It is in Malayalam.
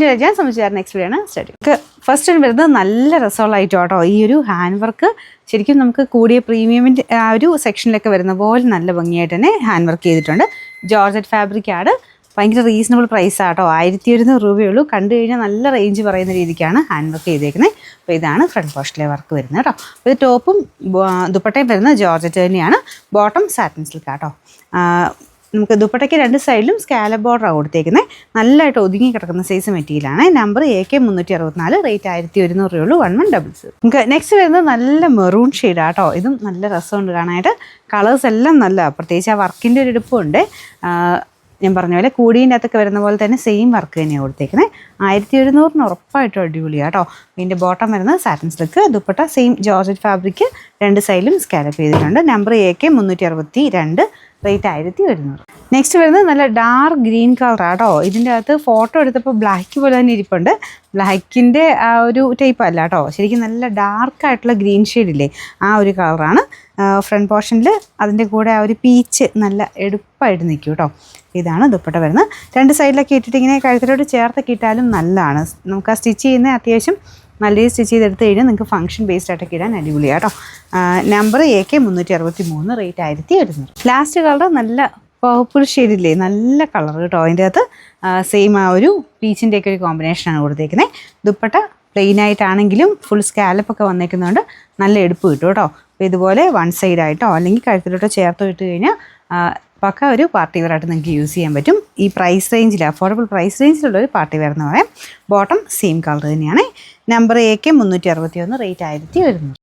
ഞാൻ സംബന്ധിച്ചായിരുന്നു നെക്സ്റ്റ് വീഡിയോ ആണ് സ്റ്റഡി. ഫസ്റ്റ് വരുന്നത് നല്ല രസമുള്ള ഐറ്റം കേട്ടോ. ഈ ഒരു ഹാൻഡ് വർക്ക് ശരിക്കും നമുക്ക് കൂടിയ പ്രീമിയമിൻ്റെ ആ ഒരു സെക്ഷനിലൊക്കെ വരുന്ന പോലെ നല്ല ഭംഗിയായിട്ട് തന്നെ ഹാൻഡ് വർക്ക് ചെയ്തിട്ടുണ്ട്. ജോർജറ്റ് ഫാബ്രിക്കാണ്, ഭയങ്കര റീസണബിൾ പ്രൈസാണ് കേട്ടോ. 1100 രൂപയുള്ളൂ. കണ്ടു കഴിഞ്ഞാൽ നല്ല റേഞ്ച് പറയുന്ന രീതിക്കാണ് ഹാൻഡ് വർക്ക് ചെയ്തേക്കുന്നത്. അപ്പോൾ ഇതാണ് ഫ്രണ്ട് പോർഷനിലെ വർക്ക് വരുന്നത് കേട്ടോ. അപ്പോൾ ഇത് ടോപ്പും ദുപ്പട്ടയും വരുന്നത് ജോർജറ്റ് തന്നെയാണ്. ബോട്ടം സാറ്റിൻ സിൽക്ക് കേട്ടോ. നമുക്ക് ദുപ്പട്ടയ്ക്ക് 2 സൈഡിലും സ്കാലപ്പ് ബോർഡറാണ് കൊടുത്തേക്കുന്നത്. നല്ലതായിട്ട് ഒതുങ്ങി കിടക്കുന്ന സൈസ് മെറ്റീരിയലാണ്. നമ്പർ AK364, റേറ്റ് 1100 രൂപയുള്ളൂ. 1100. നമുക്ക് നെക്സ്റ്റ് വരുന്നത് നല്ല മെറൂൺ ഷെയ്ഡാണ് കേട്ടോ. ഇതും നല്ല രസമുണ്ട് കാണാനായിട്ട്. കളേഴ്സ് എല്ലാം നല്ല, പ്രത്യേകിച്ച് ആ വർക്കിൻ്റെ ഒരു എടുപ്പുണ്ട്. ഞാൻ പറഞ്ഞ പോലെ കൂടീൻ്റെ അകത്തൊക്കെ വരുന്ന പോലെ തന്നെ സെയിം വർക്ക് തന്നെയാണ് കൊടുത്തേക്കുന്നത്. 1100 ഉറപ്പായിട്ടും അടിപൊളിയാണ് കേട്ടോ. ഇതിൻ്റെ ബോട്ടം വരുന്നത് satin silk, dupatta same georgette fabric, 2 സൈഡിലും സ്കാലപ്പ് ചെയ്തിട്ടുണ്ട്. Number AK362, rate 1100. നെക്സ്റ്റ് വരുന്നത് നല്ല ഡാർക്ക് ഗ്രീൻ കളറാണ് കേട്ടോ. ഇതിൻ്റെ അകത്ത് ഫോട്ടോ എടുത്തപ്പോൾ ബ്ലാക്ക് പോലെ തന്നെ ഇരിപ്പുണ്ട്. ബ്ലാക്കിൻ്റെ ആ ഒരു ടൈപ്പ് അല്ല കേട്ടോ, ശരിക്കും നല്ല ഡാർക്കായിട്ടുള്ള ഗ്രീൻ ഷെയ്ഡില്ലേ, ആ ഒരു കളറാണ്. ഫ്രണ്ട് പോർഷനിൽ അതിൻ്റെ കൂടെ ആ ഒരു പീച്ച് നല്ല എടുപ്പായിട്ട് നിൽക്കും കേട്ടോ. ഇതാണ് ദുപ്പട്ട വരുന്നത്. 2 സൈഡിലൊക്കെ ഇട്ടിട്ട് ഇങ്ങനെ കഴുത്തിലോട്ട് ചേർത്തൊക്കെ ഇട്ടാലും നല്ലതാണ്. നമുക്ക് ആ സ്റ്റിച്ച് ചെയ്യുന്നത് അത്യാവശ്യം നല്ല രീതിയിൽ സ്റ്റിച്ച് ചെയ്തെടുത്ത് കഴിഞ്ഞാൽ നിങ്ങൾക്ക് ഫംഗ്ഷൻ ബേസ്ഡ് ആയിട്ടൊക്കെ ഇടാൻ അടിപൊളിയാണ് കേട്ടോ. Number AK363, rate 1100. Last colour നല്ല പർപ്പിൾ ഷെയ്ഡില്ലേ, നല്ല കളർ കേട്ടോ. അതിൻ്റെ അകത്ത് സെയിം ആ ഒരു പീച്ചിൻ്റെയൊക്കെ ഒരു കോമ്പിനേഷനാണ് കൊടുത്തേക്കുന്നത്. ദുപ്പട്ട പ്ലെയിൻ ആയിട്ടാണെങ്കിലും ഫുൾ സ്കാലപ്പൊക്കെ വന്നേക്കുന്നതുകൊണ്ട് നല്ല എടുപ്പ് കിട്ടും കേട്ടോ. അപ്പോൾ ഇതുപോലെ 1 സൈഡായിട്ടോ അല്ലെങ്കിൽ കഴുത്തിലോട്ടോ ചേർത്തോ ഇട്ട് കഴിഞ്ഞാൽ പക്ക ഒരു പാർട്ടി വെയർ ആയിട്ട് നിങ്ങൾക്ക് യൂസ് ചെയ്യാൻ പറ്റും. ഈ പ്രൈസ് റേഞ്ചിൽ, അഫോർഡബിൾ പ്രൈസ് റേഞ്ചിലുള്ളൊരു പാർട്ടി വെയർ എന്ന് പറയാം. ബോട്ടം സെയിം കളർ തന്നെയാണ്. Number AK361, rate 1100.